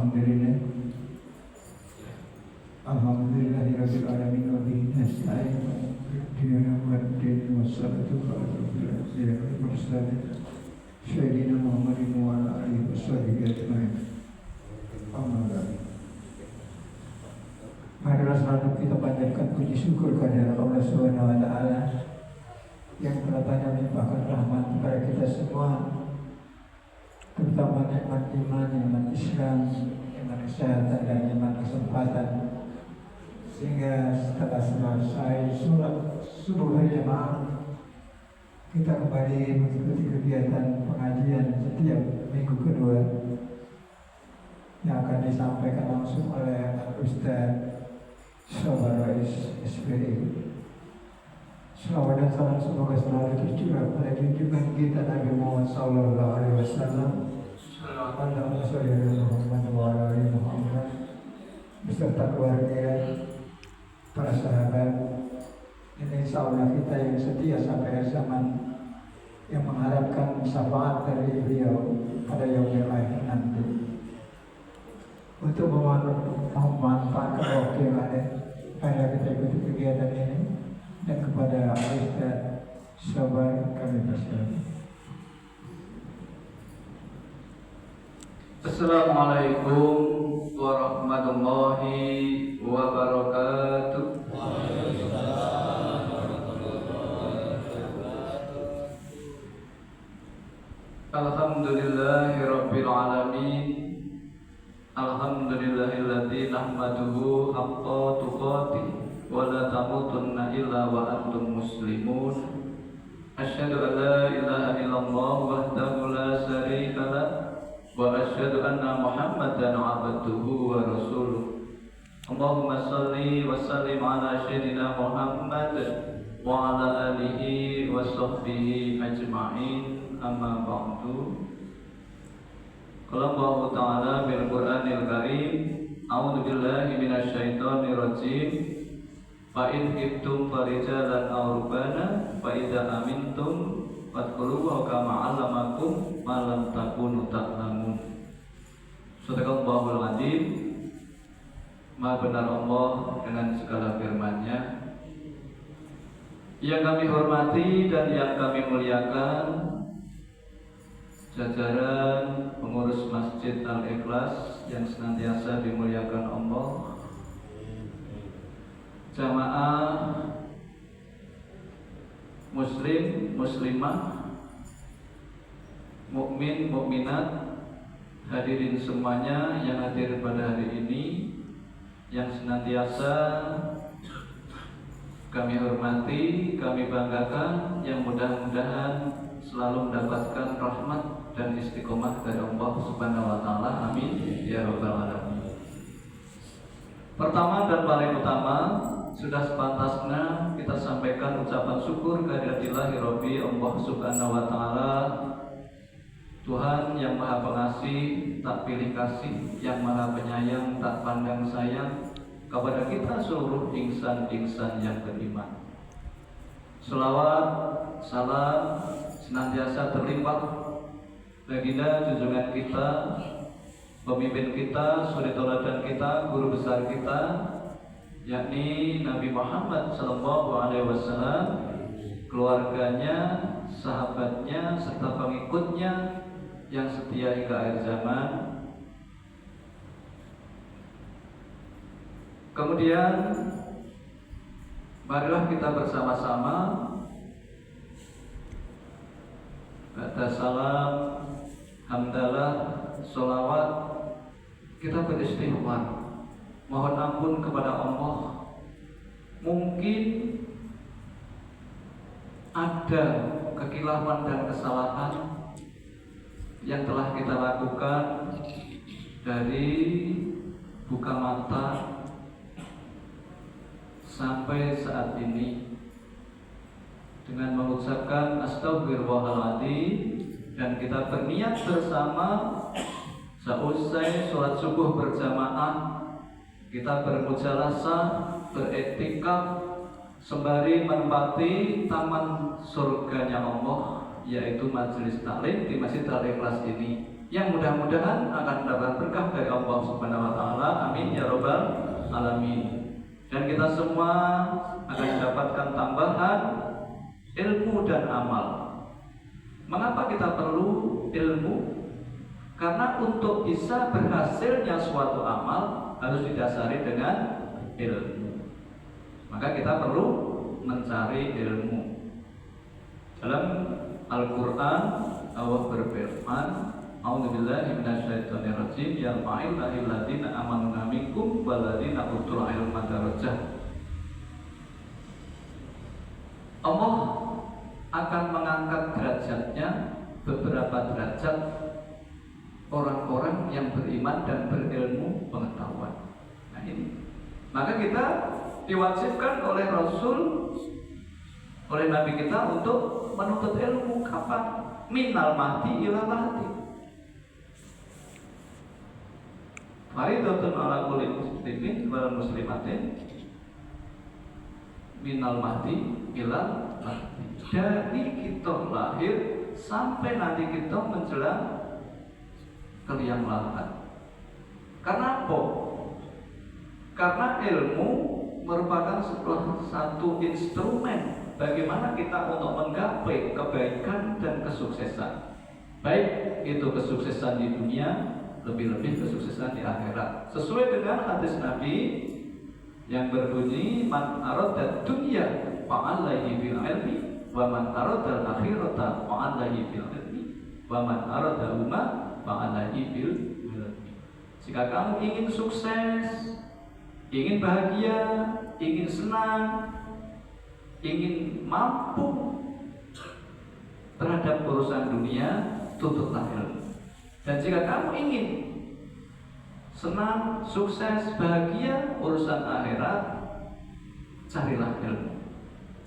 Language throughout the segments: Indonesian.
Alhamdulillah. Alhamdulillahirabbil alamin wa bihi nasta'in. Dina waddin wassalatu warahmatullahi wabarakatuh. Sayyidina Muhammadin wa ala alihi washabihi ajma'in. Marilah selalu kita panjatkan puji syukur kepada Allah Subhanahu wa taala yang telah banyak melimpahkan rahmat kepada kita semua, terutama nikmat iman, nikmat Islam, nikmat kesehatan dan nikmat kesempatan, sehingga setelah selesai sholat subuh berjamaah kita kembali mengikuti kegiatan pengajian setiap minggu kedua yang akan disampaikan langsung oleh Ustaz Sabar Rais SPI. Selawat dan salam semoga selalu tercurah pada junjungan kita Nabi Muhammad Sallallahu Alaihi Wasallam, Allahumma sholli ala Muhammad wa ala ali Muhammad, beserta keluarga, para sahabat. Ini insyaAllah kita yang setia sampai akhir zaman, yang mengharapkan syafaat dari beliau pada yaumil akhir nanti, untuk memanfaatkan waktu yang ada pada kita ikuti kegiatan ini. Dan kepada Ustaz Sabar kami persilakan. Assalamualaikum warahmatullahi wabarakatuh. Alhamdulillahirabbil alamin. Alhamdulillahilladzi nahmaduhu haqqa tuqatih wa la tamutunna illa wa antum muslimun. Asyhadu an la ilaha illallah wahdahu la syarika lah wa asyhadu anna Muhammadan abduhu wa rasuluh. Allahumma shalli wa sallim ala sayyidina Muhammad wa ala alihi wa sahbihi ajma'in. Amma ba'du. Qala Allah Ta'ala bil Qur'anil Karim, a'udzu billahi minasy syaithanir rajim. Fa in khiftum farijalan aw rukbana fa idza amintum fadkhulu kama 'allamakum ma lam takunu ta'lamun. Sadaqallahul adzim. Maha benar Allah dengan segala firman-Nya. Yang kami hormati dan yang kami muliakan jajaran pengurus Masjid Al-Ikhlas yang senantiasa dimuliakan Allah, jamaah muslim, muslimah, mukmin, mukminat, hadirin semuanya yang hadir pada hari ini, yang senantiasa kami hormati, kami banggakan, yang mudah-mudahan selalu mendapatkan rahmat dan istiqomah dari Allah Subhanahu wa taala. Amin ya rabbal alamin. Pertama dan paling utama, sudah sepantasnya kita sampaikan ucapan syukur kehadirat Rabbi Allah Subhanahu wa taala, Tuhan yang Maha Pengasih, tak pilih kasih, yang Maha Penyayang, tak pandang sayang kepada kita seluruh insan-insan yang beriman. Selawat, salam senantiasa terlimpah baginda junjungan kita, pemimpin kita, suri tauladan kita, guru besar kita, yakni Nabi Muhammad Sallallahu Alaihi Wasallam, keluarganya, sahabatnya, serta pengikutnya yang setia hingga akhir zaman. Kemudian marilah kita bersama-sama baca salam, hamdalah, sholawat, kita beristighfar, mohon ampun kepada Allah. Mungkin ada kekilafan dan kesalahan yang telah kita lakukan dari buka mata sampai saat ini, dengan mengucapkan astagfirullahaladzim, dan kita berniat bersama seusai sholat subuh berjamaah kita bermujalasah, beriktikaf sembari menempati taman surganya Allah, yaitu majelis taklim di Masjid Al-Ikhlas ini. yang mudah-mudahan akan mendapat berkah dari Allah Subhanahu wa taala. Amin ya rabbal alamin. Dan kita semua akan mendapatkan tambahan ilmu dan amal. Mengapa kita perlu ilmu? Karena untuk bisa berhasilnya suatu amal harus didasari dengan ilmu. Maka kita perlu mencari ilmu. Dalam Al-Quran Allah berfirman, A'udzubillahi minasyaitonirrajim, yarfa'illahil ladzina amanu minkum walladzina utul ilma darajat. Allah akan mengangkat derajatnya beberapa derajat orang-orang yang beriman dan berilmu pengetahuan. Nah ini, maka kita diwajibkan oleh Rasul, oleh Nabi kita untuk menuntut ilmu. Kapan? Minal mahdi ila lahdi. Faridatun ala kulli muslimin wal muslimatin minal mahdi ila lahdi. Dari kita lahir sampai nanti kita menjelang ke liang lahat. Karena apa? Karena ilmu merupakan satu instrumen bagaimana kita untuk menggapai kebaikan dan kesuksesan. Baik itu kesuksesan di dunia, lebih-lebih kesuksesan di akhirat. Sesuai dengan hadis Nabi yang berbunyi, man arada dunya fa'alaihi bil ilmi wa man arada akhirata fa'alaihi bil ilmi wa man arada umma fa'alaihi bil ilmi. Jika kamu ingin sukses, ingin bahagia, ingin senang, ingin mampu terhadap urusan dunia, tuntutlah ilmu. Dan jika kamu ingin senang, sukses, bahagia urusan akhirat, carilah ilmu.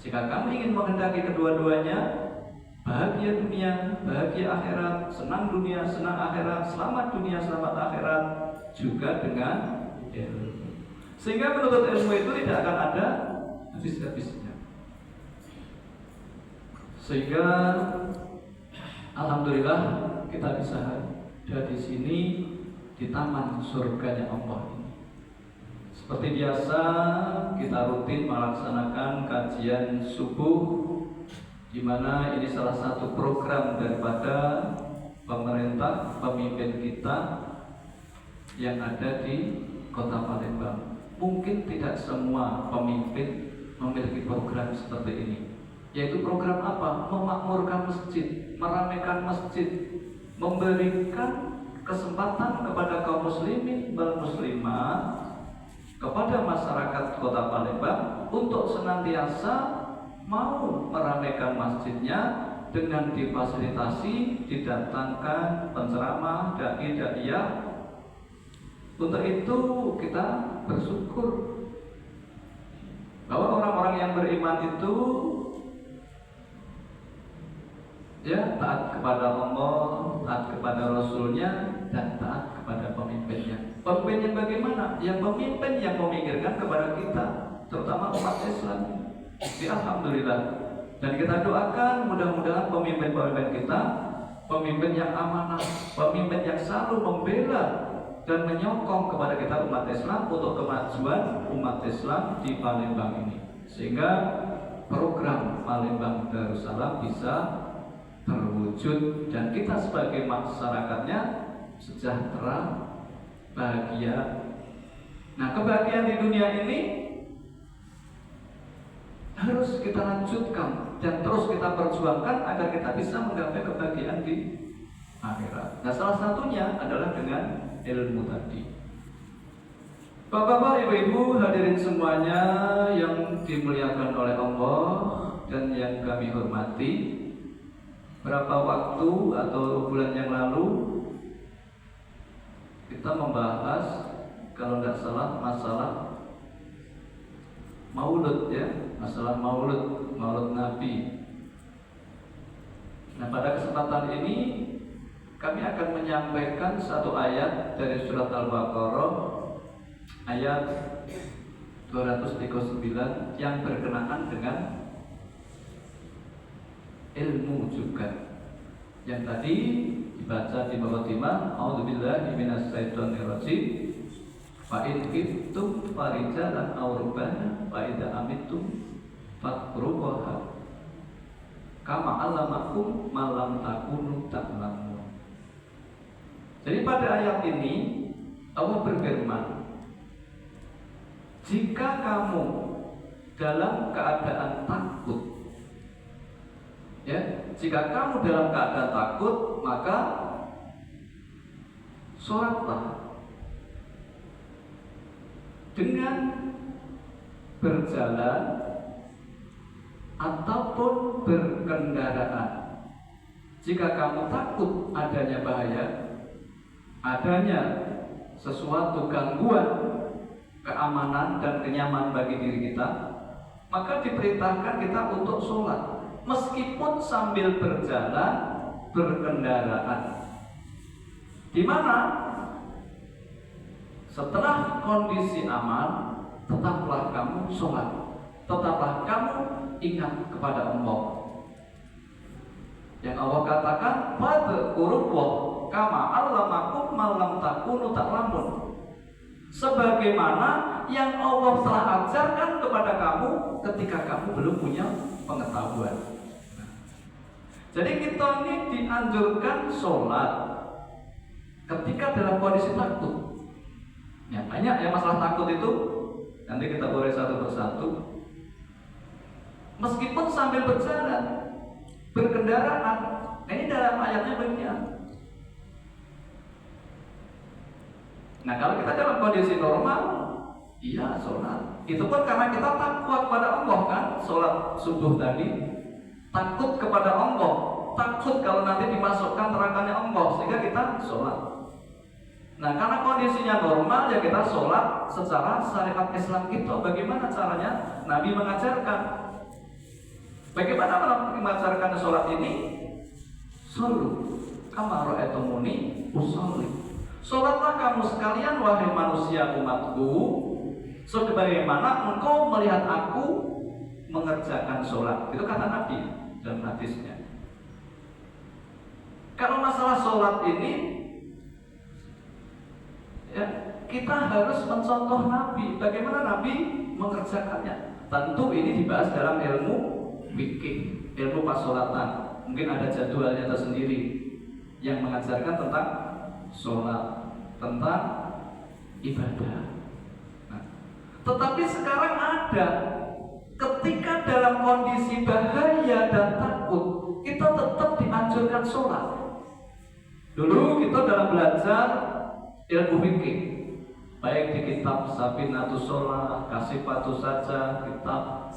Jika kamu ingin menghendaki kedua-duanya, bahagia dunia, bahagia akhirat, senang dunia, senang akhirat, selamat dunia, selamat akhirat, juga dengan ilmu. Sehingga menuntut ilmu itu tidak akan ada habis-habisnya. Sehingga alhamdulillah kita bisa ada di sini di taman surganya Allah ini. Seperti biasa kita rutin melaksanakan kajian subuh, di mana ini salah satu program daripada pemerintah, pemimpin kita yang ada di Kota Palembang. Mungkin tidak semua pemimpin memiliki program seperti ini. Yaitu program apa? Memakmurkan masjid, meramaikan masjid, memberikan kesempatan kepada kaum muslimin dan muslimah, kepada masyarakat Kota Palembang untuk senantiasa mau meramaikan masjidnya dengan difasilitasi, didatangkan penceramah, dai-daiyah. Untuk itu kita bersyukur bahwa orang-orang yang beriman itu ya taat kepada Allah, taat kepada Rasulnya, dan taat kepada pemimpinnya. Pemimpin yang bagaimana? Yang pemimpin yang memikirkan kepada kita, terutama umat Islam. Alhamdulillah. Dan kita doakan mudah-mudahan pemimpin-pemimpin kita, pemimpin yang amanah, pemimpin yang selalu membela dan menyokong kepada kita umat Islam untuk kemajuan umat Islam di Palembang ini, sehingga program Palembang Darussalam bisa terwujud dan kita sebagai masyarakatnya sejahtera, bahagia. Nah, kebahagiaan di dunia ini harus kita lanjutkan dan terus kita perjuangkan agar kita bisa menggapai kebahagiaan di akhirat. Nah, salah satunya adalah dengan ilmu tadi. Bapak-bapak, ibu-ibu, hadirin semuanya yang dimuliakan oleh Allah dan yang kami hormati, berapa waktu atau bulan yang lalu kita membahas, kalau tidak salah, masalah maulud ya, masalah maulud Nabi. Nah, pada kesempatan ini kami akan menyampaikan satu ayat dari surat Al-Baqarah ayat 239 yang berkenaan dengan ilmu juga. Yang tadi dibaca di khotimah a'udzubillahi minasyaitonirrajim. Fa in khiftum farijalan aw rukbanan fa idza amintum fadhkurullaha kama 'allamakum ma lam takunu ta'lamun. Jadi pada ayat ini Allah berfirman, jika kamu dalam keadaan takut, ya, jika kamu dalam keadaan takut, maka sholatlah dengan berjalan ataupun berkendaraan. Jika kamu takut adanya bahaya, adanya sesuatu gangguan keamanan dan kenyamanan bagi diri kita, maka diperintahkan kita untuk sholat meskipun sambil berjalan, berkendaraan. Di mana setelah kondisi aman, tetaplah kamu sholat, tetaplah kamu ingat kepada Allah. Yang Allah katakan, fadhkurullah kama 'allamakum ma lam takunu ta'lamun. Sebagaimana yang Allah telah ajarkan kepada kamu ketika kamu belum punya pengetahuan. Jadi kita ini dianjurkan sholat ketika dalam kondisi takut. Ya, banyak ya masalah takut itu. Nanti kita urai satu persatu. Meskipun sambil berjalan, berkendaraan, ini dalam ayatnya begini. Nah, kalau kita dalam kondisi normal, iya sholat. Itu pun karena kita takut kepada Allah kan, sholat subuh tadi, takut kepada Allah, takut kalau nanti dimasukkan nerakanya Allah, sehingga kita sholat. Nah, karena kondisinya normal, ya kita sholat secara syariat Islam kita. Bagaimana caranya? Nabi mengajarkan. Bagaimana mengajarkan sholat ini? Shollu kama ra'aitumuni usolli. Sholatlah kamu sekalian wahai manusia umatku, sebagaimana engkau melihat aku mengerjakan sholat. Itu kata Nabi dalam hadisnya. Kalau masalah sholat ini, ya, kita harus mencontoh Nabi. Bagaimana Nabi mengerjakannya? Tentu ini dibahas dalam ilmu fikih, ilmu pasolatan. Mungkin ada jadwalnya tersendiri yang mengajarkan tentang sholat, tentang ibadah. Nah, tetapi sekarang ada, ketika dalam kondisi bahaya dan takut, kita tetap dianjurkan sholat. Dulu kita dalam belajar ilmu fikih, baik di kitab Sabinatus Sholah, Kasifatus Saja, kitab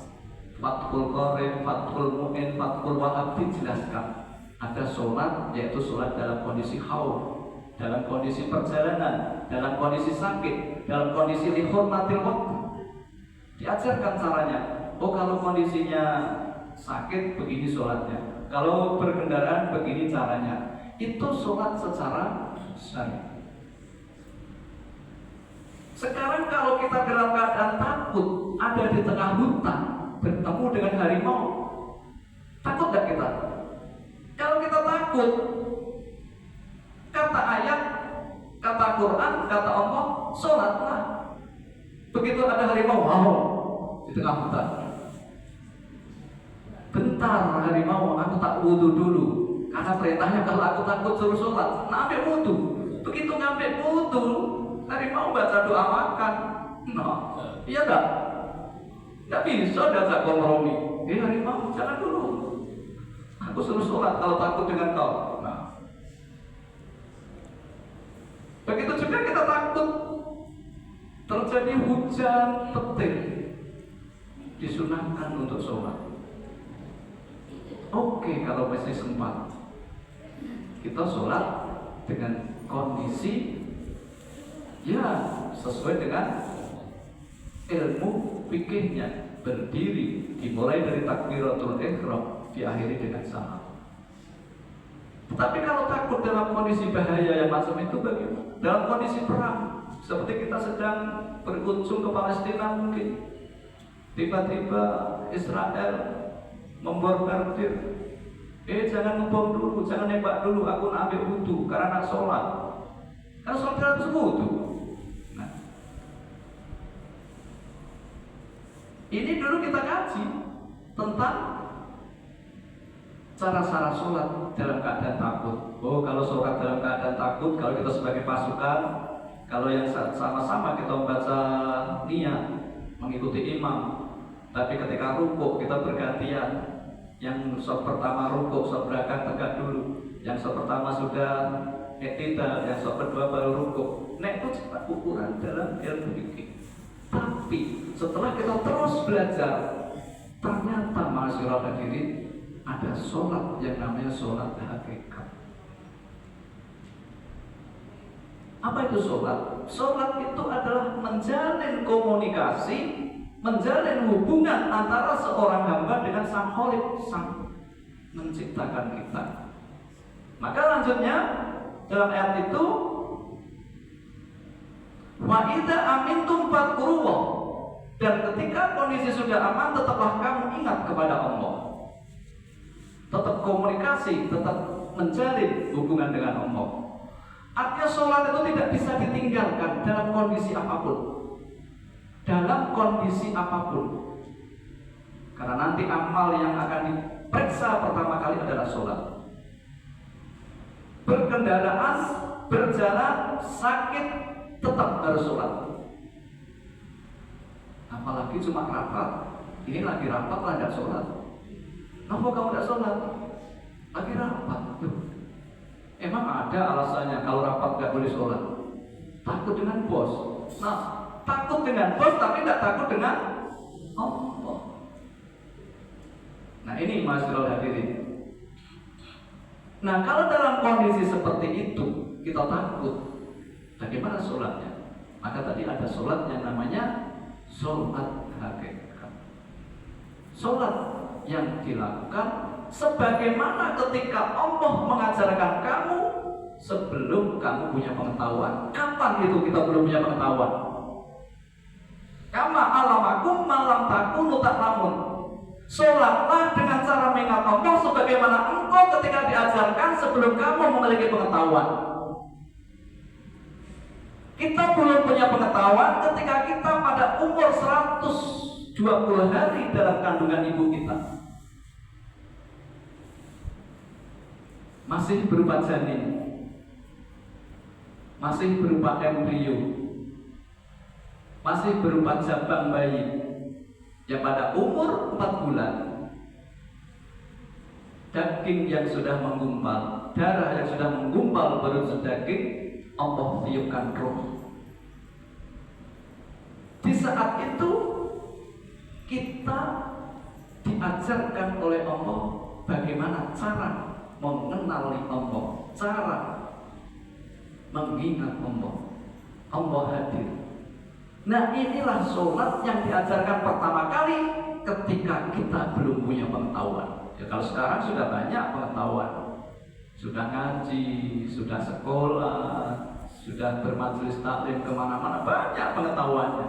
Fathul Qorib, Fathul Mu'in, Fathul Wahab, dijelaskan ada sholat, yaitu sholat dalam kondisi khauf, dalam kondisi perjalanan, dalam kondisi sakit, dalam kondisi lihurmatil waktu. Diajarkan caranya. Oh, kalau kondisinya sakit begini sholatnya, kalau berkendaraan begini caranya. Itu sholat secara syariat. Sekarang kalau kita dalam keadaan takut, ada di tengah hutan, bertemu dengan harimau, takut gak kita? Kalau kita takut, kata ayat, kata Quran, kata Allah, sholatlah. Begitu ada harimau, wow, di tengah hutan. Bentar harimau, aku tak wudu dulu, karena perintahnya kalau aku takut suruh sholat, nah ambil wudu. Begitu ngambil wudu, harimau baca doa makan. Nah, iya gak? Gak bisa diajak kompromi. Harimau, jangan dulu, aku suruh sholat kalau takut dengan kau. Nah, begitu juga kita takut terjadi hujan petir, disunahkan untuk sholat. Oke, kalau masih sempat, kita sholat dengan kondisi ya sesuai dengan ilmu fikihnya, berdiri, dimulai dari takbiratul ihram, diakhiri dengan salam. Tetapi kalau takut dalam kondisi bahaya yang macam itu bagaimana? Dalam kondisi perang, seperti kita sedang berkunjung ke Palestina mungkin, tiba-tiba Israel membombardir Jangan ngebom dulu, jangan nembak dulu, aku nak ambil wudhu karena nak sholat. Karena sholat harus wudhu. Nah, ini dulu kita kaji tentang cara-cara sholat dalam keadaan takut. Oh, kalau sholat dalam keadaan takut, kalau kita sebagai pasukan, kalau yang sama-sama kita membaca niat mengikuti imam, tapi ketika rukuk kita bergantian. Yang sholat pertama rukuk, sholat belakang tegak dulu. Yang sholat pertama sudah iktidal, yang sholat kedua baru rukuk. Nah, itu cepat ukuran dalam ilmu fikih. Tapi setelah kita terus belajar, ternyata masyarakat hadirin ada sholat yang namanya sholat hakikat. Apa itu sholat? Sholat itu adalah menjalin komunikasi, menjalin hubungan antara seorang hamba dengan sang Khalik, sang menciptakan kita. Maka lanjutnya dalam ayat itu, wa idza amintum fadhkurullah, dan ketika kondisi sudah aman tetaplah kamu ingat kepada Allah. Tetap komunikasi, tetap menjalin hubungan dengan Allah. Artinya sholat itu tidak bisa ditinggalkan dalam kondisi apapun. Dalam kondisi apapun. Karena nanti amal yang akan diperiksa pertama kali adalah sholat. Berkendaraan, berjalan, sakit, tetap harus sholat. Apalagi cuma rapat. Ini lagi rapat lah tidak sholat. Kenapa kamu tidak sholat? Lagi rapat. Emang ada alasannya kalau rapat tidak boleh sholat? Takut dengan bos. Nah, takut dengan bos tapi tidak takut dengan Allah. Nah, ini masyaallah hadirin. Nah, kalau dalam kondisi seperti itu kita takut, bagaimana sholatnya? Maka tadi ada sholat yang namanya sholat hakikat. Sholat yang dilakukan sebagaimana ketika Allah mengajarkan kamu sebelum kamu punya pengetahuan. Kapan itu kita belum punya pengetahuan? Kama alamakum malam takunu ta'lamun. Sholatlah dengan cara mengingat Allah sebagaimana engkau ketika diajarkan sebelum kamu memiliki pengetahuan. Kita belum punya pengetahuan ketika kita pada umur 120 hari dalam kandungan ibu kita. Masih berupa janin, masih berupa embrio, masih berupa jabang bayi yang pada umur 4 bulan, daging yang sudah menggumpal, darah yang sudah menggumpal berujung daging, Allah tiupkan roh. Di saat itu kita diajarkan oleh Allah bagaimana cara mengenali Allah, cara mengingat Allah. Allah hadir. Nah, inilah sholat yang diajarkan pertama kali ketika kita belum punya pengetahuan. Ya, kalau sekarang sudah banyak pengetahuan, sudah ngaji, sudah sekolah, sudah bermajelis taklim kemana-mana, banyak pengetahuannya,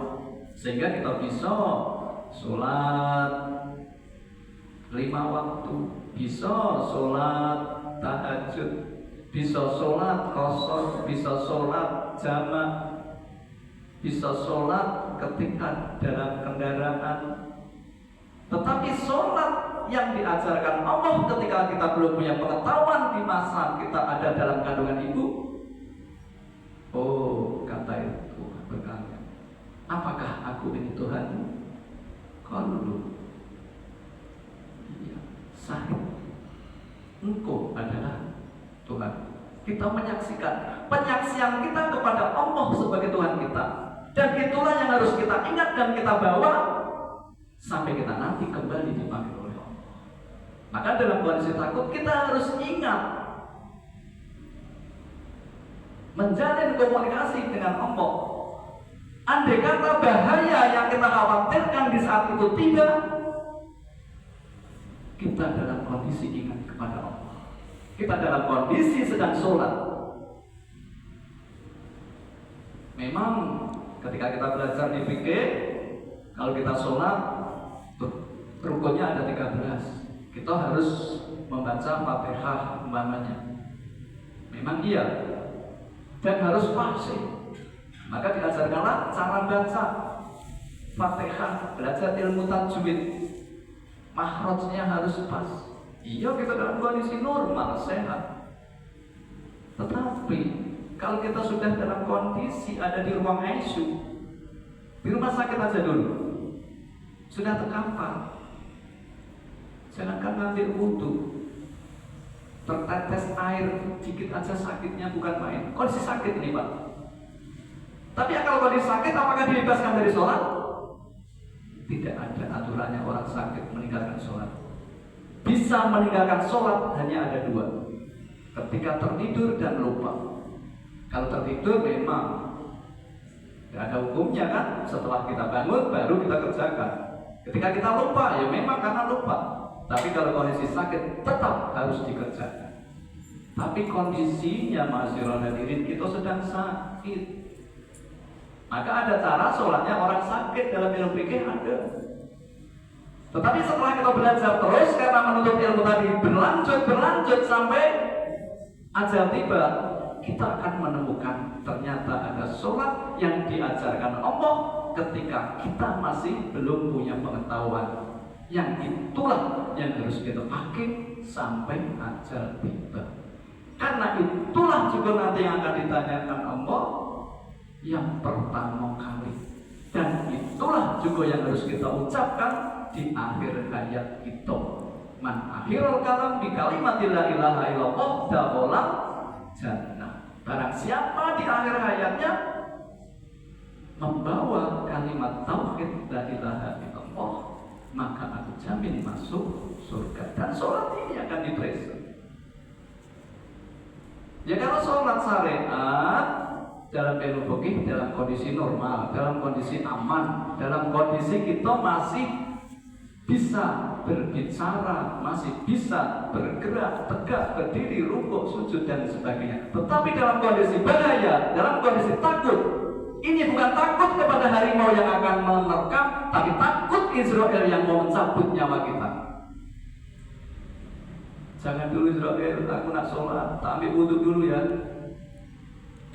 sehingga kita bisa sholat 5 waktu, bisa sholat tahajud, bisa sholat qasar, bisa sholat jamak, bisa sholat ketika dalam kendaraan. Tetapi sholat yang diajarkan Allah ketika kita belum punya pengetahuan di masa kita ada dalam kandungan ibu, oh, kata itu berkata, apakah aku ini Tuhanmu? Qalu, iya, sahih, engkau adalah Tuhan. Kita menyaksikan penyaksian kita kepada Allah sebagai Tuhan kita, dan itulah yang harus kita ingat dan kita bawa sampai kita nanti kembali dipanggil oleh Allah. Maka dalam kondisi takut kita harus ingat menjalin komunikasi dengan Allah. Andai kata bahaya yang kita khawatirkan di saat itu tiba, kita dalam kondisi ingat kepada Allah. Kita dalam kondisi sedang sholat. Memang ketika kita belajar di fikih, kalau kita sholat rukunnya ada 13. Kita harus membaca Fatihah umpamanya. Memang iya, dan harus fasih. Maka diajarkanlah cara baca Fatihah, belajar ilmu tajwid, makhrajnya harus pas. Iya, kita dalam kondisi normal, sehat. Tetapi kalau kita sudah dalam kondisi ada di ruang ICU, di rumah sakit aja dulu, sudah terkapar, jangankan ngambil wudhu, tertetes air dikit aja sakitnya bukan main. Kondisi sakit ini Pak. Tapi kalau kondisi sakit, apakah dibebaskan dari sholat? Tidak ada aturannya orang sakit meninggalkan sholat. Bisa meninggalkan sholat hanya ada dua: ketika tertidur dan lupa. Kalau tertidur memang tidak ada hukumnya kan, setelah kita bangun baru kita kerjakan. Ketika kita lupa ya memang karena lupa. Tapi kalau kondisi sakit tetap harus dikerjakan. Tapi kondisinya ma'asyiral hadirin, kita sedang sakit, maka ada cara sholatnya orang sakit dalam ilmu fikih ada. Tetapi setelah kita belajar terus karena menuntut ilmu tadi berlanjut sampai ajal tiba, kita akan menemukan ternyata ada sholat yang diajarkan Allah ketika kita masih belum punya pengetahuan. Yang itulah yang harus kita pakai sampai ajal tiba. Karena itulah juga nanti yang akan ditanyakan Allah yang pertama kali, dan itulah juga yang harus kita ucapkan di akhir hayat kita. Man akhirul kalam bi kalimatil la ilaha illallah dakhala jannah. Barang siapa di akhir hayatnya membawa kalimat tauhid la ilaha illallah, maka aku jamin masuk surga. Dan sholat ini akan diperiksa. Ya kalau sholat syariat dalam ilmu fikih, dalam kondisi normal, dalam kondisi aman, dalam kondisi kita masih bisa berbicara, masih bisa bergerak, tegak, berdiri, rukuk, sujud dan sebagainya. Tetapi dalam kondisi bahaya, dalam kondisi takut, ini bukan takut kepada harimau yang akan menerkam, tapi takut Israel yang mau mencabut nyawa kita. Jangan dulu Israel, aku nak sholat, tak ambil wudhu dulu ya.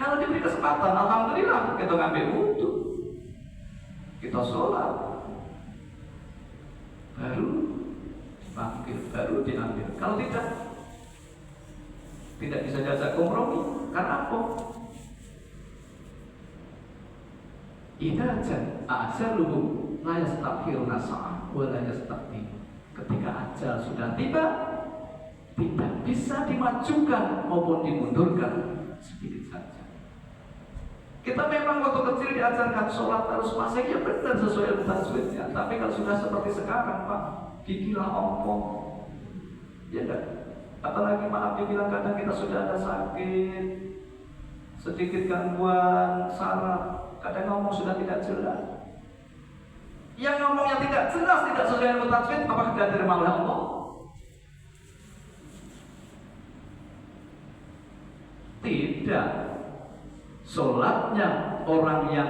Kalau diberi kesempatan, alhamdulillah kita ngambil wudhu, kita sholat, baru dipanggil, baru diambil. Kalau tidak bisa diajak kompromi. Karena apa? Idza ajaluhum la yastakhiruna sa'ah wa la yastaqdimun. Ketika ajal sudah tiba, tidak bisa dimajukan maupun dimundurkan sedikit saja. Kita memang waktu kecil diajarkan sholat harus fasih, ya benar sesuai ilmu tajwidnya. Tapi kalau sudah seperti sekarang Pak, dikilah ompong, ya enggak. Apalagi maaf dibilang kadang kita sudah ada sakit, sedikit gangguan saraf, kadang ngomong sudah tidak jelas. Yang ngomongnya tidak jelas, tidak sesuai ilmu tajwid, apakah tidak diterima oleh Allah? Tidak. Sholatnya orang yang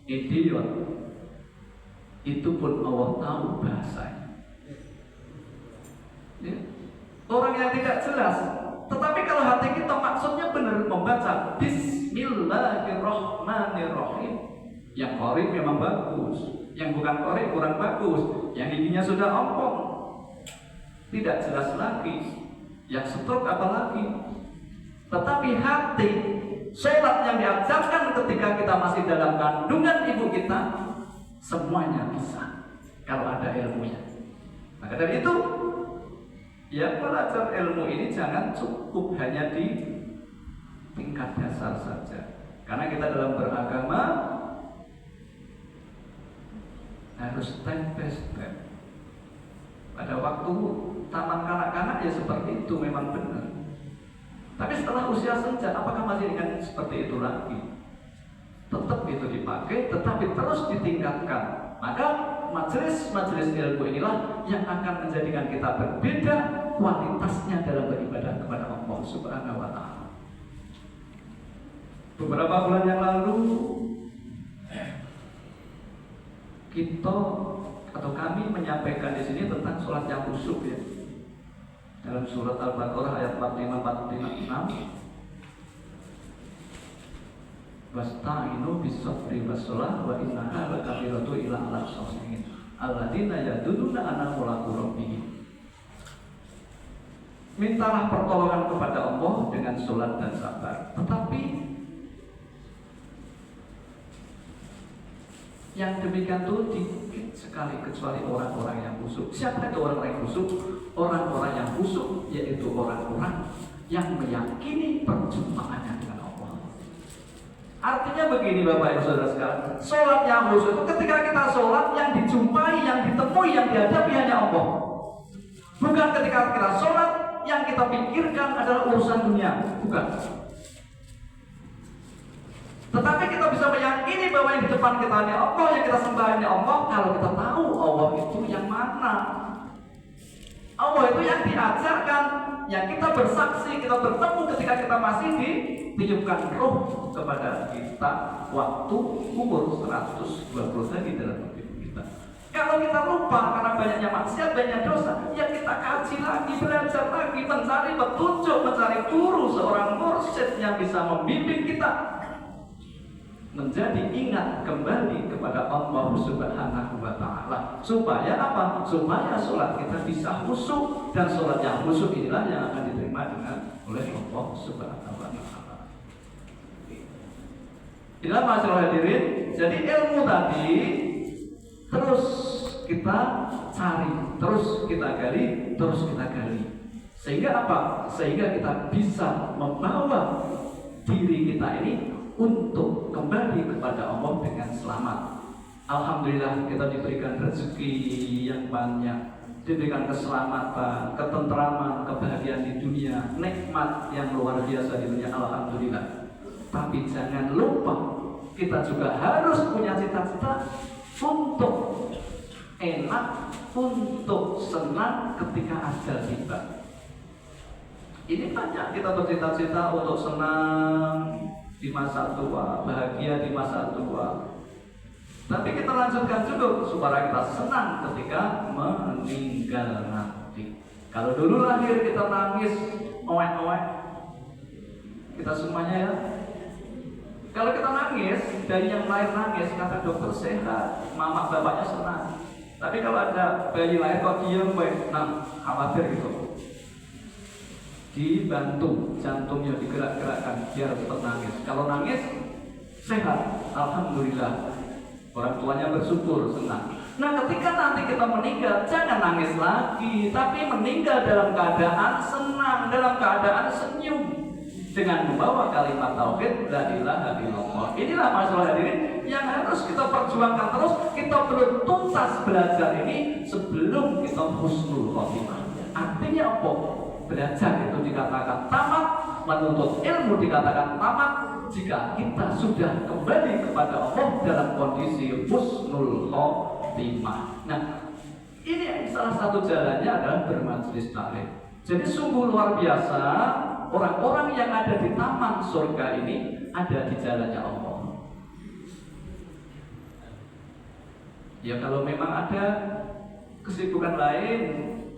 idiot itu pun Allah tahu bahasanya. Ya. Orang yang tidak jelas, tetapi kalau hati kita maksudnya benar membaca Bismillahirrahmanirrahim, yang qori memang bagus, yang bukan qori kurang bagus, yang giginya sudah ompong, tidak jelas lagi, yang stroke apalagi. Tetapi hati, sholat yang diajarkan ketika kita masih dalam kandungan ibu kita, semuanya bisa kalau ada ilmunya. Maka dari itu, ya belajar ilmu ini jangan cukup hanya di tingkat dasar saja. Karena kita dalam beragama harus step by step. Pada waktu taman kanak-kanak ya seperti itu memang benar. Tapi setelah usia senja, apakah masih dengan seperti itu lagi? Tetap itu dipakai, tetapi terus ditingkatkan. Maka majelis-majelis ilmu inilah yang akan menjadikan kita berbeda kualitasnya dalam beribadah kepada Allah Subhanahu wa Ta'ala. Beberapa bulan yang lalu kita atau kami menyampaikan di sini tentang sholat yang khusyuk ya. dalam surat Al-Baqarah ayat 45-46, wasta'inu bis-sabri was-shalah wa innaha lakabiratun illa 'alal khashi'in alladzina yadununa annahum mulaqu rabbihim. Mintalah pertolongan kepada Allah dengan sholat dan sabar. Tetapi yang demikian itu dikit sekali kecuali orang-orang yang khusyuk. Siapa itu orang-orang yang khusyuk? Orang-orang yang khusyuk yaitu orang-orang yang meyakini perjumpaannya dengan Allah. Artinya begini Bapak Ibu Saudara sekalian, sholat yang khusyuk itu ketika kita sholat yang dijumpai, yang ditemui, yang dihadapi hanya Allah. Bukan ketika kita sholat yang kita pikirkan adalah urusan dunia, bukan. Tetapi kita bisa meyakini bahwa yang di depan kita hanya Allah, yang kita sembah hanya Allah, kalau kita tahu Allah itu yang mana. Allah itu yang diajarkan, yang kita bersaksi, kita bertemu ketika kita masih ditiupkan roh kepada kita waktu umur 120 hari dalam hidup kita. Kalau kita lupa karena banyaknya maksiat, banyak dosa, ya kita kaji lagi, belajar lagi, mencari petunjuk, mencari guru, seorang mursyid yang bisa membimbing kita menjadi ingat kembali kepada Allah Subhanahu wa Ta'ala. Supaya apa? Supaya sholat kita bisa khusyuk, dan sholat yang khusyuk inilah yang akan diterima oleh Allah Subhanahu wa Ta'ala. Inilah masalah hadirin. Jadi ilmu tadi terus kita cari, terus kita gali, terus kita gali. Sehingga apa? Sehingga kita bisa membawa diri kita ini untuk kembali kepada Allah dengan selamat. Alhamdulillah kita diberikan rezeki yang banyak, diberikan keselamatan, ketentraman, kebahagiaan di dunia, nikmat yang luar biasa di dunia. Alhamdulillah. Tapi jangan lupa kita juga harus punya cita-cita untuk enak, untuk senang ketika ajal tiba. Ini banyak kita bercita-cita untuk senang di masa tua, bahagia di masa tua. Tapi kita lanjutkan juga supaya kita senang ketika meninggal nanti. Kalau dulu lahir kita nangis, oek-oek, kita semuanya ya. Kalau kita nangis, dari yang lahir nangis, kata dokter sehat, mama bapaknya senang. Tapi kalau ada bayi lahir kok diem, nah khawatir gitu. Dibantu jantungnya digerak-gerakkan biar cepat nangis. Kalau nangis sehat, alhamdulillah, orang tuanya bersyukur, senang. Nah ketika nanti kita meninggal, jangan nangis lagi, tapi meninggal dalam keadaan senang, dalam keadaan senyum, dengan membawa kalimat tauhid la ilaha illallah. Inilah masalah hadirin yang harus kita perjuangkan terus. Kita perlu tuntas belajar ini sebelum kita husnul khotimah. Artinya apa? Belajar itu dikatakan tamat, menuntut ilmu dikatakan tamat jika kita sudah kembali kepada Allah dalam kondisi husnul khotimah. Nah, ini salah satu jalannya adalah bermajelis taklim. Jadi sungguh luar biasa orang-orang yang ada di taman surga ini ada di jalannya Allah. Ya kalau memang ada kesibukan lain,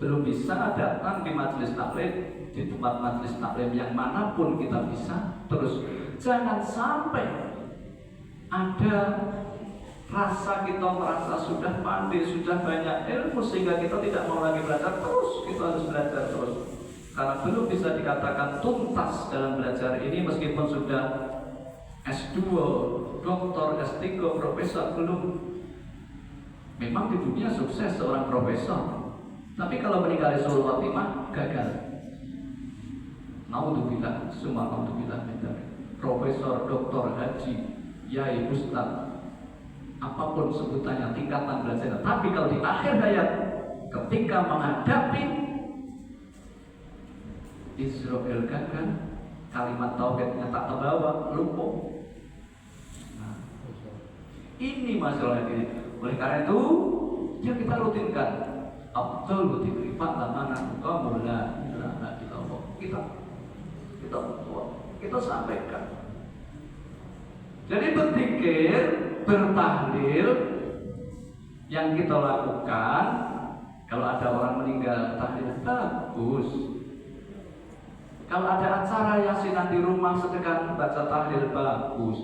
belum bisa datang di majelis taklim, di tempat majelis taklim yang manapun kita bisa. Terus jangan sampai ada rasa kita merasa sudah pandai, sudah banyak ilmu sehingga kita tidak mau lagi belajar terus. Kita harus belajar terus karena belum bisa dikatakan tuntas dalam belajar ini. Meskipun sudah S2, doktor, S3, profesor, belum. Memang di dunia sukses seorang profesor, tapi kalau meninggal husnul khotimah gagal. Naudzubillah, summa naudzubillah min dzalik. Profesor, doktor, haji, yai, ustaz, apapun sebutannya, tingkatan belajar. Tapi kalau di akhir hayat, ketika menghadapi Israel gagal, kalimat tauhidnya tak terbawa, lumpuh. Nah, ini masalah ini. Oleh karena itu, ya kita rutinkan. Afdhalu dzikri fa'lamana tuqamul la ilaha illallah. Kita sampaikan. Jadi berzikir, bertahlil yang kita lakukan. Kalau ada orang meninggal, tahlil bagus. Kalau ada acara yasinan di rumah sedekah baca tahlil bagus.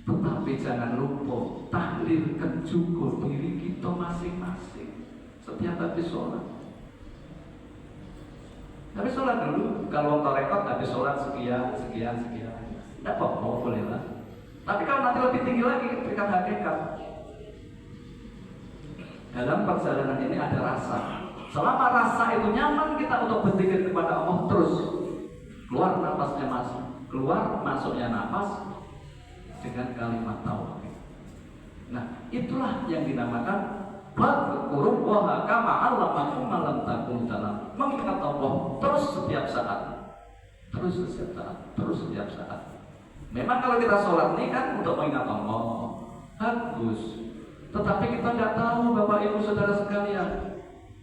Tetapi jangan lupa tahlilkan juga diri kita masing-masing setiap habis sholat. Habis sholat dulu, kalau untuk rekod habis sholat sekian. Tidak apa-apa, boleh lah. Tapi kalau nanti lebih tinggi lagi, berikan hakikat. Dalam perjalanan ini ada rasa. Selama rasa itu nyaman kita untuk berzikir kepada Allah terus. Keluar nafasnya masuk, keluar masuknya nafas dengan kalimat tauhid. Nah, itulah yang dinamakan fadhkurullaha kama 'allamakum ma lam takun ta'lamun. Mengingat Allah terus setiap saat. Terus setiap saat. Memang kalau kita sholat ini kan untuk mengingat Allah, bagus. Tetapi kita tidak tahu Bapak Ibu Saudara sekalian,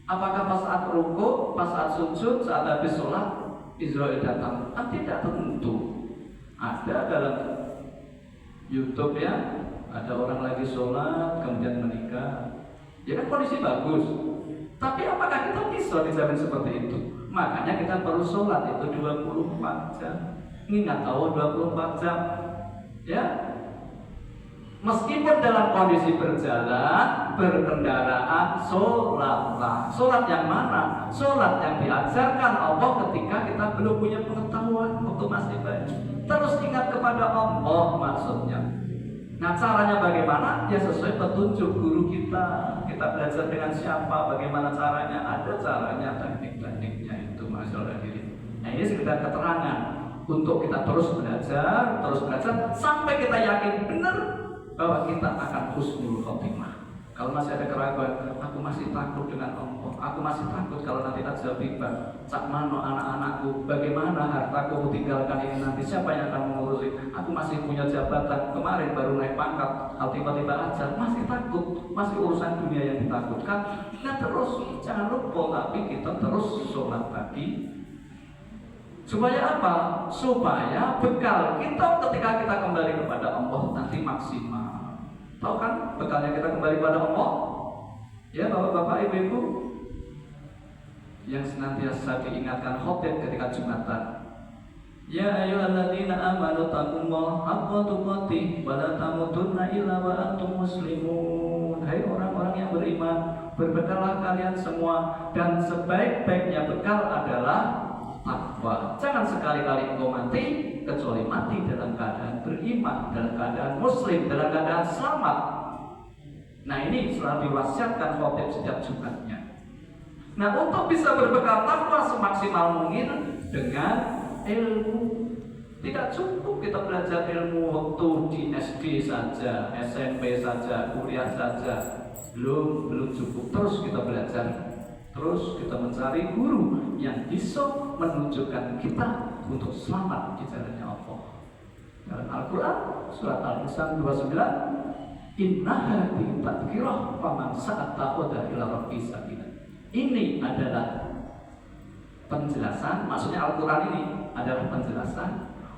apakah pas saat rukuk, pas saat sujud, saat habis sholat Israel datang? Tidak tentu. Ada dalam YouTube ya, ada orang lagi sholat kemudian menikah. Ya kan kondisi bagus. Tapi apakah kita bisa dijamin seperti itu? Makanya kita perlu sholat itu 24 jam. Ingat Allah 24 jam. Ya. Meskipun dalam kondisi berjalan, berkendaraan, sholatlah. Sholat yang mana? Sholat yang diajarkan Allah ketika kita belum punya pengetahuan waktu masih bayi. Terus ingat kepada Allah maksudnya. Nah, caranya bagaimana? Ya sesuai petunjuk guru kita. Kita belajar dengan siapa, bagaimana caranya? Ada caranya, teknik-tekniknya itu, masalah diri. Nah, ini sekedar keterangan untuk kita terus belajar sampai kita yakin benar bahwa kita akan husnul khotimah. Kalau masih ada keraguan, aku masih takut dengan Allah, aku masih takut kalau nanti ajal tiba, sak mano anak-anakku, bagaimana hartaku tinggalkan ini nanti, siapa yang akan mengurusi? Aku masih punya jabatan, kemarin baru naik pangkat, hal tiba-tiba ajal, masih takut, masih urusan dunia yang ditakutkan. Nah terus, jangan lupa, tapi kita terus sholat pagi. Supaya apa? Supaya bekal kita ketika kita kembali kepada Allah nanti maksimal. Tahu kan bekalnya kita kembali kepada Allah? Ya bapak-bapak, ibu-ibu yang senantiasa diingatkan khotib ketika Jumatan. Ya ayyuhalladzina amanu taqullaha haqqa tuqatih wa la tamutunna illa wa antum muslimun. Hai orang-orang yang beriman, berbekallah kalian semua dan sebaik-baiknya bekal adalah takwa. Jangan sekali-kali engkau mati kecuali mati dalam keadaan beriman, dalam keadaan muslim, dalam keadaan selamat. Nah ini selalu diwasiatkan khotib setiap Jumatnya. Nah untuk bisa berbekal takwa semaksimal mungkin dengan ilmu. Tidak cukup kita belajar ilmu waktu di SD saja, SMP saja, kuliah saja. Belum cukup. Terus kita belajar. Terus kita mencari guru yang bisa menunjukkan kita untuk selamat di jalannya Allah. Dalam Al-Quran surat Al-Insan 29, innaha tadhkirah faman sa'atakhadha ila rabbi sabila. Ini adalah penjelasan, maksudnya Al-Quran ini adalah penjelasan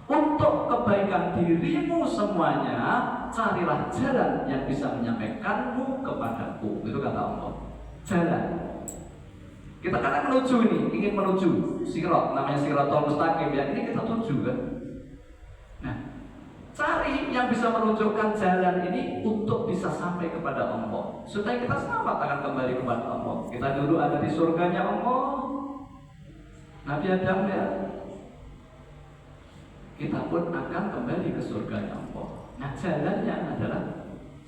untuk kebaikan dirimu semuanya. Carilah jalan yang bisa menyampaikanmu kepadaku. Itu kata Allah. Jalan. Kita kan menuju ini, ingin menuju sirat, namanya siratul mustaqim ya. Ini kita tuju kan. Nah, cari yang bisa menunjukkan jalan ini untuk bisa sampai kepada Allah, supaya kita selamat akan kembali kepada Allah. Kita dulu ada di surganya Allah, Nabi Adam ya. Kita pun akan kembali ke surganya Allah. Nah, jalannya adalah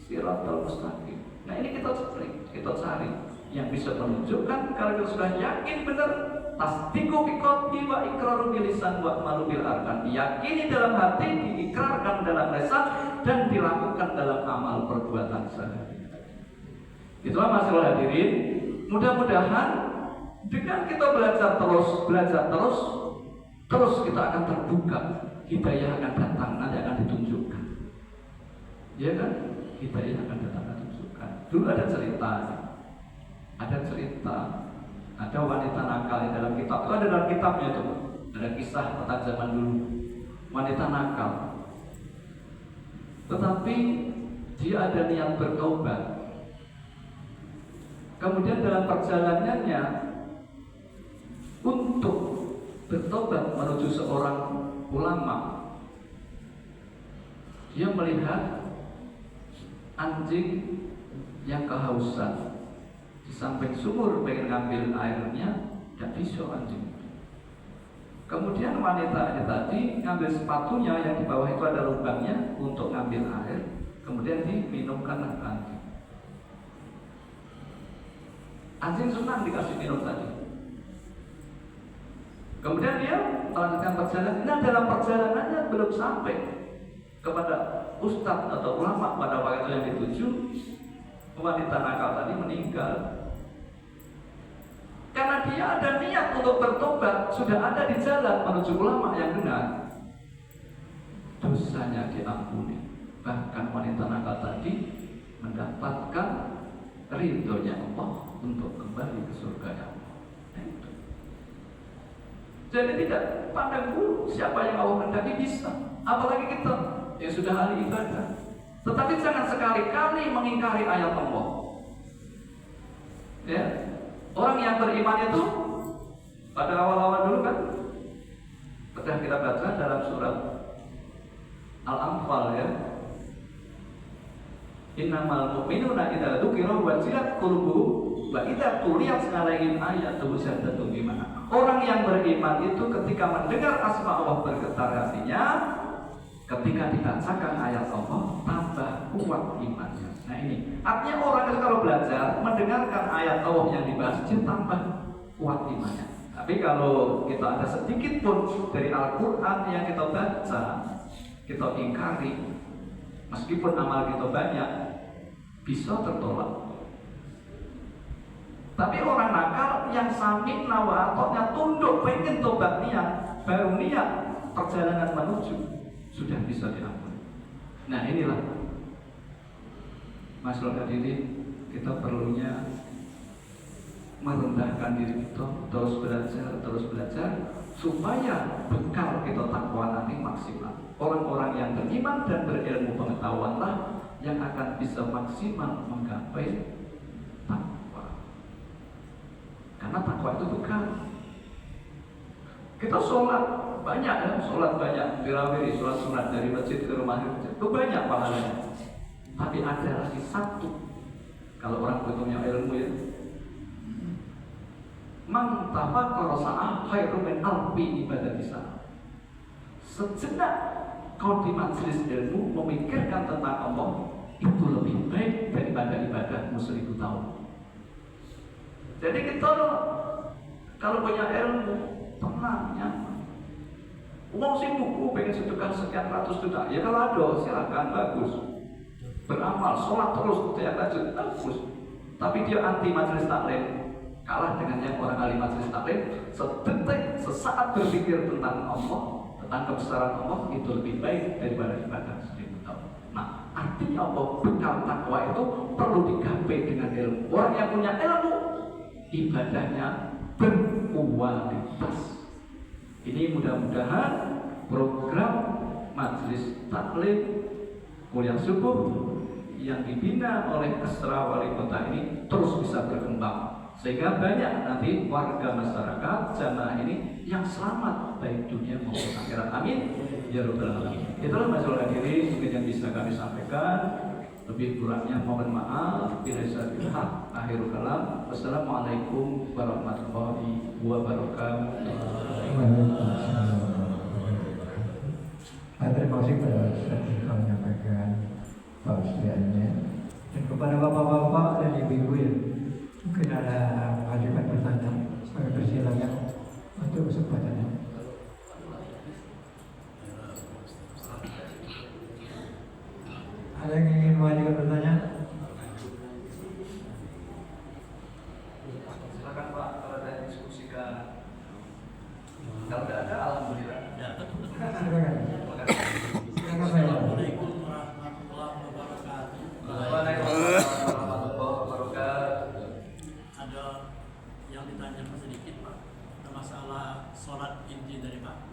siratul mustaqim. Nah, ini kita cari yang bisa menunjukkan kalau kita sudah yakin benar, tasdiqu biqalbi wa iqraru bil lisan wa amalu bil arkan. Diyakini dalam hati, diikrarkan dalam lisan dan dilakukan dalam amal perbuatan sehari-hari. Itulah masalah hadirin. Mudah-mudahan dengan kita belajar terus kita akan terbuka, hidayah akan datang, nanti akan ditunjukkan. Ya kan? Hidayah akan datang dan ditunjukkan. Dulu ada cerita, ada wanita nakal di dalam kitab. Itu ada dalam kitabnya itu. Ada kisah tentang zaman dulu. Wanita nakal. Tetapi dia ada niat bertobat. Kemudian dalam perjalanannya untuk bertobat menuju seorang ulama. Dia melihat anjing yang kehausan di samping sumur, pengen ngambil airnya, tidak bisa anjing. Kemudian wanita tadi ngambil sepatunya yang di bawah itu ada lubangnya untuk ngambil air, kemudian diminumkan anjing. Anjing senang dikasih minum tadi. Kemudian dia melanjutkan perjalanan. Nah, dalam perjalanannya belum sampai kepada ustadz atau ulama pada waktu yang dituju, wanita nakal tadi meninggal. Karena dia ada niat untuk bertobat, sudah ada di jalan menuju ulama yang benar, dosanya diampuni. Bahkan wanita nakal tadi mendapatkan ridhonya Allah untuk kembali ke surga Allah. Jadi tidak pandang bulu siapa yang Allah hendaki bisa. Apalagi kita yang sudah ahli ibadah. Tetapi jangan sekali-kali mengingkari ayat Allah. Ya, orang yang beriman itu pada awal-awal dulu kan, pernah kita baca dalam surat Al-Anfal ya. Innamal mu'minuna idza dzukira wajilat qulubuhum wa idza tuliyat alaihim ayatuhu zadatuhum imana. Orang yang beriman itu ketika mendengar asma Allah bergetar hatinya, ketika dibacakan ayat Allah tambah kuat imannya. Nah ini artinya orang itu kalau belajar mendengarkan ayat Allah yang dibahas dia tambah kuat imannya. Tapi kalau kita ada sedikit pun dari Al-Quran yang kita baca, kita ingkari, meskipun amal kita banyak, bisa tertolak. Tapi orang nakal yang samik nawatotnya tunduk pengen tobat niat, baru niat perjalanan menuju sudah bisa diampuni. Nah inilah masalah ini, kita perlunya merendahkan diri kita, terus belajar supaya bekal kita takwa nanti maksimal. Orang-orang yang beriman dan berilmu pengetahuanlah yang akan bisa maksimal menggapai takwa. Karena takwa itu bekal. Kita sholat banyak ya, sholat banyak, wirawiri, sholat sunat dari masjid ke rumah itu banyak pahalanya. Tapi ada lagi satu, kalau orang punya ilmu ya, man tafakkara sa'ah khairum min alfi ibadati sa'ah. Sejenak kau di majelis ilmu memikirkan tentang Allah itu lebih baik daripada ibadahmu 1000 tahun. Jadi kita kalau punya ilmu tenang, nyaman. Uang sibuk, pengen sedekah sekian ratus juta, ya kalau ada silakan, bagus. Beramal, sholat terus, setiap lanjut, bagus. Tapi dia anti majelis taklim, kalah dengan yang orang ahli majelis taklim. Sedetik, sesaat berpikir tentang Allah, tentang kebesaran Allah itu lebih baik daripada ibadah 1000 tahun. Nah, artinya apa? Bekal takwa itu perlu digapai dengan ilmu. Orang yang punya ilmu, ibadahnya berkualitas. Ini mudah-mudahan program majelis taklim kuliah subuh yang dibina oleh Kesra Wali Kota ini terus bisa berkembang, sehingga banyak nanti warga masyarakat jamaah ini yang selamat baik dunia maupun akhirat. Amin ya rabbal alamin. Itulah masalah diri mungkin yang bisa kami sampaikan. Lebih kurangnya mohon maaf. Bila saya hak akhirul kalam. Wassalamualaikum warahmatullahi wabarakatuh. Terima kasih kepada Ustaz yang menyampaikan tausiahnya. Dan kepada bapak-bapak dan ibu-ibu yang mungkin ada mengajukan pertanyaan, saya persilakan untuk kesempatannya. Ada yang ingin mengajukan pertanyaan? Silakan Pak, kalau ada diskusikan. Kalau tidak ada, alhamdulillah. Silakan. Silakan saya. Assalamualaikum warahmatullahi wabarakatuh. Waalaikumsalam warahmatullahi wabarakatuh. Ada yang ditanyakan sedikit Pak, masalah sholat inti dari Pak.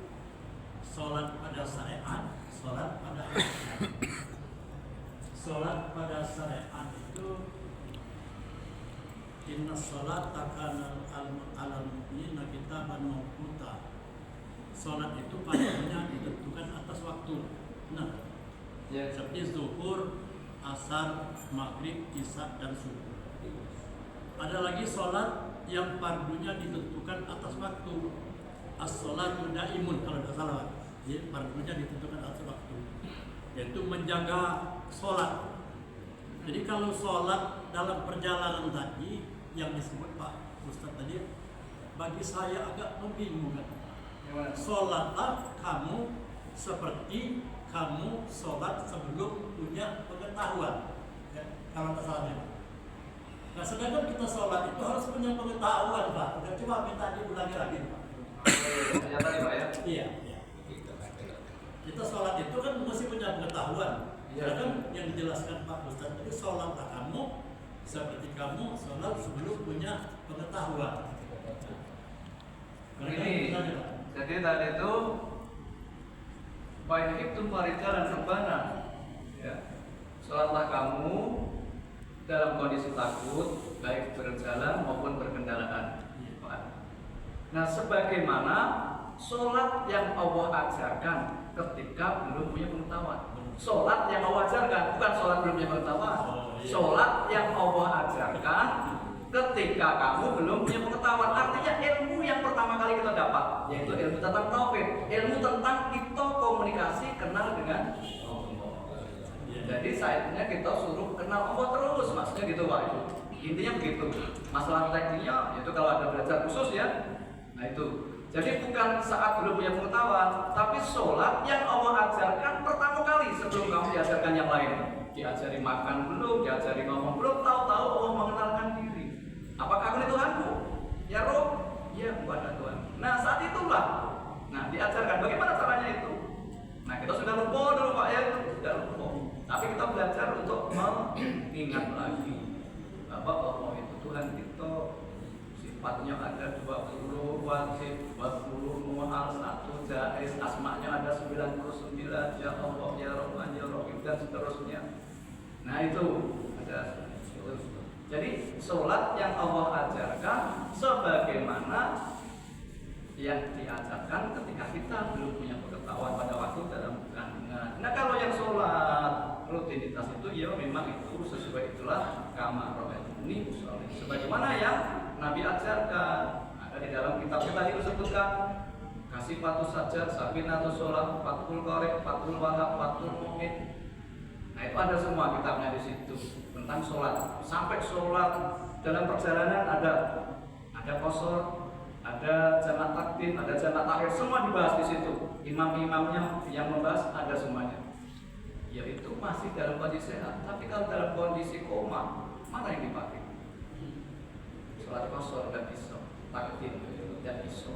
Sholat pada syariat, sholat pada hakikat. Sholat pada syariat itu inna sholat takana al-mu'minina kitab mawquta. Sholat itu padanya ditentukan atas waktu. Benar. Ya. Seperti zuhur, asar, maghrib, isya dan subuh. Ada lagi sholat yang fardunya ditentukan atas waktu. As-sholatu daimun kalau tidak salah. Jadi fardunya ditentukan atas waktu, yaitu menjaga sholat. Jadi kalau sholat dalam perjalanan tadi yang disebut Pak Ustadz tadi, bagi saya agak membingungkan. Sholatlah kamu seperti kamu sholat sebelum punya pengetahuan, ya, kalau tak salah. Nah, sedangkan kita sholat itu harus punya pengetahuan, Pak. Coba minta diulangi lagi, Pak. Ya tadi Pak ya. Iya. Kita sholat itu kan mesti punya pengetahuan. Ya kan yang dijelaskan Pak Ustadz tadi, sholatlah kamu seperti kamu sholat sebelum punya pengetahuan. Ini, jadi tadi itu baik itu parijalan rebana, ya. Sholatlah kamu dalam kondisi takut, baik berjalan maupun berkendaraan. Nah, sebagaimana sholat yang Allah ajarkan ketika belum punya pengetahuan. Sholat yang Allah ajarkan, bukan sholat belum punya pengetahuan. Sholat yang Allah ajarkan ketika kamu belum punya pengetahuan. Artinya ilmu yang pertama kali kita dapat, yaitu ilmu tentang tauhid, ilmu tentang kita komunikasi, kenal dengan Allah. Jadi saatnya kita suruh kenal Allah terus, maksudnya gitu Pak. Intinya begitu. Masalah tekniknya itu kalau ada belajar khusus ya. Nah itu. Jadi bukan saat belum punya pengetahuan, tapi sholat yang Allah ajarkan pertama kali sebelum kamu diajarkan yang lain. Diajari makan belum, diajari ngomong belum, tahu-tahu Allah mengenalkan diri. Apakah aku ini Tuhanku? Ya Rob, ya bukan Tuhan. Nah saat itulah, nah diajarkan bagaimana caranya itu. Nah kita sudah lupa dulu Pak ya, sudah lupa. Tapi kita belajar untuk mengingat lagi bahwa Allah itu Tuhan kita. Sifatnya ada 20, wajib 40, muhal 1, jaiz, asma'nya ada 99, ya Allah, ya Rahman, ya Rahim, dan seterusnya. Nah itu ada. Jadi sholat yang Allah ajarkan sebagaimana yang diajarkan ketika kita belum punya pengetahuan pada waktu dalam kandungan. Nah kalau yang sholat rutinitas itu ya memang itu sesuai itulah kama ro'aytumuni usolli, sebagaimana yang Nabi ajarkan. Ada di dalam kitab kita tadi disebutkan kasih patuh saja, sabinatus sholat, fatul korek, fatul wahab, fatul mu'min. Nah itu ada semua kitabnya di situ tentang sholat. Sampai sholat dalam perjalanan ada qasar, ada jamak takdim, ada jamak takhir, semua dibahas di situ. Imam-imamnya yang membahas ada semuanya. Yaitu masih dalam kondisi sehat. Tapi kalau dalam kondisi koma, mana yang dipakai? Sholat qasar tidak bisa, takdim tidak bisa.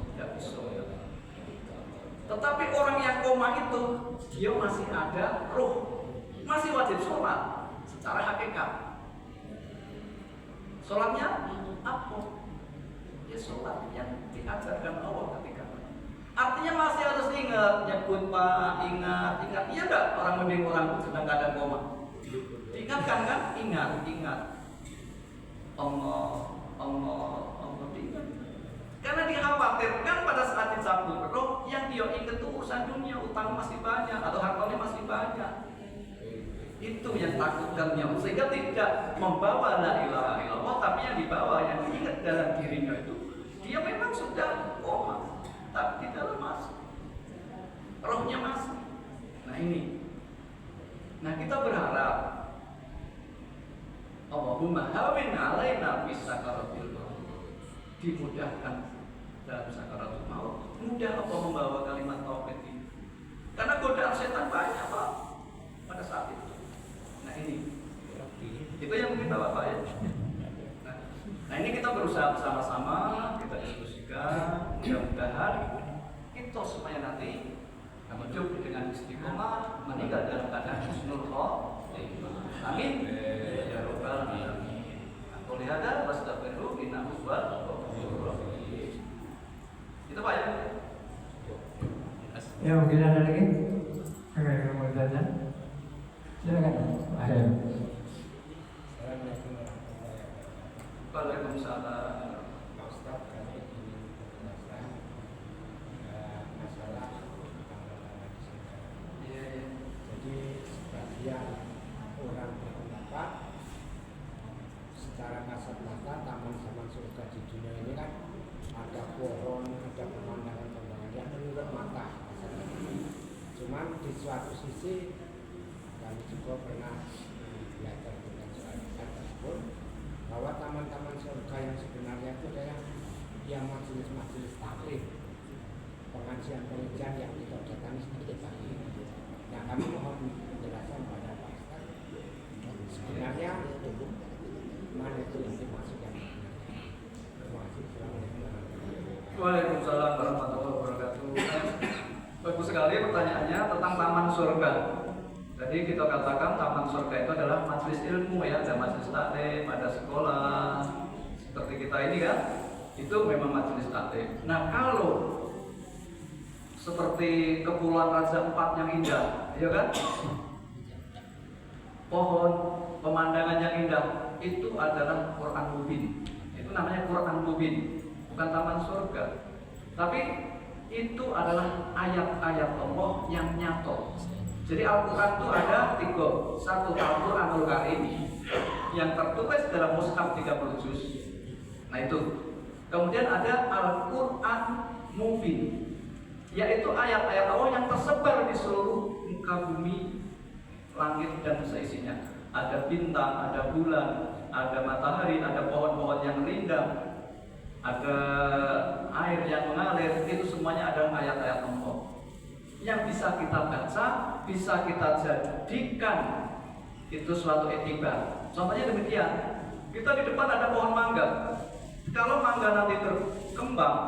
Tetapi orang yang koma itu dia masih ada ruh, masih wajib sholat secara hakikat. Sholatnya apa? Ya sholat yang diajarkan Allah ketika. Artinya masih harus ingat, nyebut Pak, ingat. Iya enggak? Orang membingung orang sedang keadaan koma. Diingatkan kan? Ingat. Allah diingat. Karena dikhawatirkan pada saat dicabut roh yang dia ingat itu urusan dunia, utang masih banyak atau hartanya masih banyak. Itu yang takutkannya, sehingga tidak membawa la ilaha illallah, tapi yang dibawa, yang diingat dalam dirinya itu dia memang sudah koma, tapi di dalam masih rohnya masih. Nah ini, nah kita berharap Allahumma hawin alaina bis sakaratil maut, dimudahkan dalam sakaratul maut. Mudah apa membawa kalimat tauhid ini, karena godaan setan banyak Pak pada saat itu. Nah ini, itu yang mungkin Bapak ya. Nah ini kita berusaha bersama-sama, kita diskusikan, mudah-mudahan kita semuanya nanti hidup dengan istiqomah, meninggal dalam keadaan husnul khotimah. Amin. Ya Rabbal alamin. Aku lihat wastaghfiru innahu huwal ghafurur rahim. Itu Pak ya. Ya mungkin ada lagi. Oke, mau tanya. Silakan. Ada. Waalaikumsalam. Pak Ustaz, kami ingin menanyakan Cuman di suatu sisi kami juga pernah belajar dengan soal tersebut bahwa taman-taman surga yang sebenarnya itu adalah yang majelis-majelis taklim, pengajian-pengajian yang kita datangi sedikit lagi. Nah, kami mohon penjelasan pada Pak Ustaz, sebenarnya mana itu yang dimaksud yang sebenarnya. Terima kasih. Assalamualaikum warahmatullahi wabarakatuh. Waalaikumsalam warahmatullahi wabarakatuh. Bagus sekali pertanyaannya tentang taman surga. Jadi kita katakan taman surga itu adalah majelis ilmu ya, ada majelis taklim, ada sekolah seperti kita ini kan, itu memang majelis taklim. Nah kalau seperti Kepulauan Raja IV yang indah, ya kan, pohon pemandangan yang indah itu adalah Quran Mubin. Itu namanya Quran Mubin, bukan taman surga. Tapi itu adalah ayat-ayat Allah yang nyata. Jadi Al-Quran itu ada 3. Satu Al-Quranul Karim yang tertulis dalam mushaf 30 juz. Nah itu. Kemudian ada Al-Quran Mubin, yaitu ayat-ayat Allah yang tersebar di seluruh muka bumi, langit dan seisinya. Ada bintang, ada bulan, ada matahari, ada pohon-pohon yang rindang, ada air yang mengalir. Itu semuanya adalah ayat-ayat Allah yang bisa kita baca, bisa kita jadikan itu suatu etibar. Contohnya demikian, kita di depan ada pohon mangga. Kalau mangga nanti berkembang,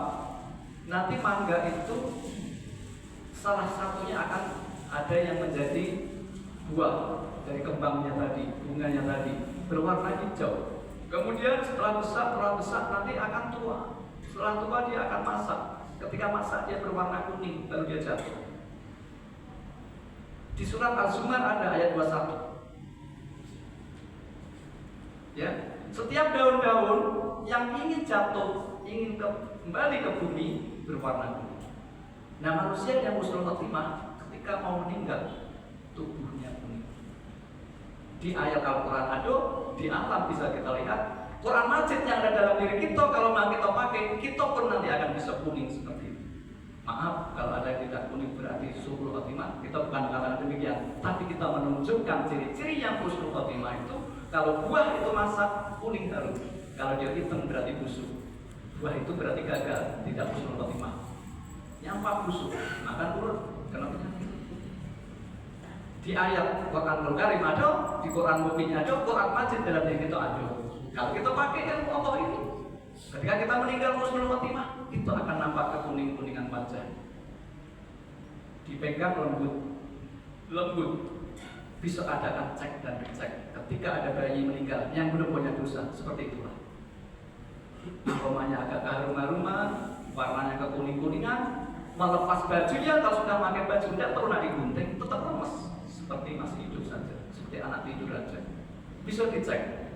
nanti mangga itu salah satunya akan ada yang menjadi buah dari kembangnya tadi, bunganya tadi berwarna hijau. Kemudian setelah besar nanti akan tua. Setelah tua dia akan masak. Ketika masak dia berwarna kuning, baru dia jatuh. Di surat Al-Zumar ada ayat 21. Ya, setiap daun-daun yang ingin jatuh, ingin kembali ke bumi berwarna kuning. Nah, manusia yang husnul khotimah ketika mau meninggal tubuhnya kuning. Di ayat Al-Quran ada, di alam bisa kita lihat. Quran Majid yang ada dalam diri kita, kalau mau kita pakai, kita pun nanti akan bisa kuning seperti itu. Maaf kalau ada yang tidak kuning berarti husnul khotimah. Kita bukan mengatakan demikian, tapi kita menunjukkan ciri-ciri yang husnul khotimah itu. Kalau buah itu masak kuning harum, kalau dia hitam berarti busuk. Buah itu berarti gagal, tidak husnul khotimah. Nyampak busuk, makan urut, kena penyakit. Di ayat Quranul Karim ada, di Quran Mubin ada, Quran Majid dalam diri kita ada. Kalau kita pakai ilmu Allah ini, ketika kita meninggal husnul khotimah, itu akan nampak kekuning-kuningan wajah. Dipegang lembut. Bisa adakan cek dan dicek. Ketika ada bayi meninggal yang belum punya dosa, seperti itulah. Aromanya agak keharum-haruman, warnanya kekuning-kuningan, melepas bajunya, kalau sudah pakai baju tidak perlu nak digunting, tetap lemes, seperti masih hidup saja, seperti anak tidur aja. Bisa dicek.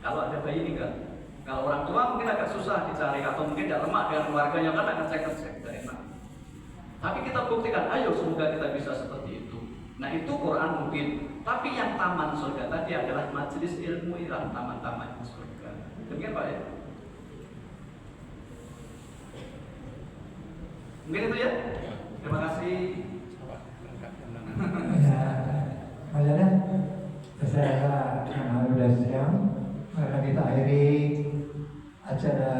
Kalau ada bayi meninggal, kalau orang tua mungkin agak susah dicari atau mungkin tidak lemak dengan keluarganya kan akan cek-cek, tidak enak. Tapi kita buktikan, ayo semoga kita bisa seperti itu. Nah itu Quran mungkin. Tapi yang taman surga tadi adalah majelis ilmu, ialah taman-taman surga. Demikian Pak ya. Mungkin itu ya. Terima kasih. Ya, saya sudah siang. Karena kita akhiri acara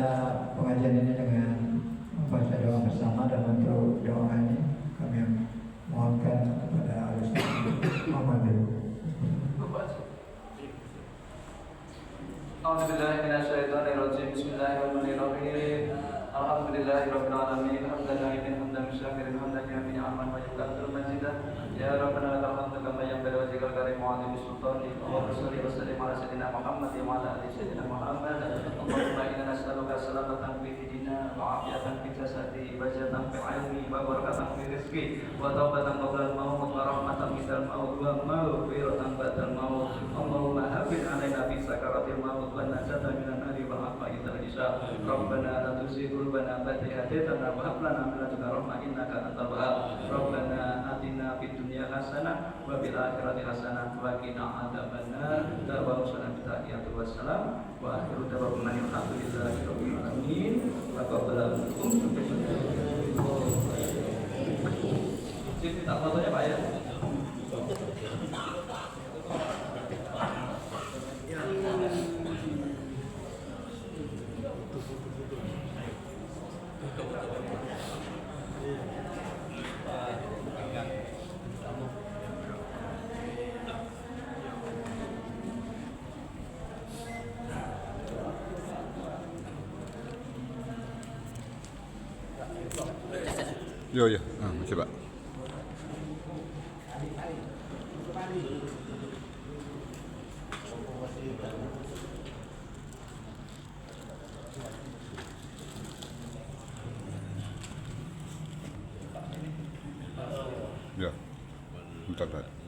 pengajian ini dengan membaca doa bersama, dan untuk doanya kami mohonkan kepada Al-Ustaz Muhammad. A'udzubillahiminasyaitonirrajim. Bismillahirrahmanirrahim. Alhamdulillahirabbil alamin. Hamdan syakirin hamdan ni'aman wa yukaththir majidah. Ya Rabbana lakal hamdu kama yanbaghi wa wajhikal karim wa 'azimi sultanik. Allahumma shalli wa sallim ala sayyidina Muhammad wa ala ali sayyidina Muhammad. Allahumma inna nas'aluka salamatan fi dinina wa 'afiyatan fi jasadi wa ziyadatan fil 'ilmi wa barakatan fi rizqi wa taubatan qabla al-maut wa rahmatan minal maut wa maghfiratan ba'dal maut. Allahumma hafid 'alaina fi sakaratil maut wa najatan minan nari wa afa'ital hisab. Rabbana la tuzigh qulubana ba'da idh hadaytana wa hab lana min ladunka rahmah innaka antal wahhab. Rabbana atina fid dunya hasanah wa fil akhirati hasanah wa qina adzabannar. Da'wauna billahi wassalam wa akhiru da'wana alhamdulillahi rabbil alamin. Wa qabbala minkum. Minta fotonya Pak ya. Yo yo, coba. Ya, bentar, bentar.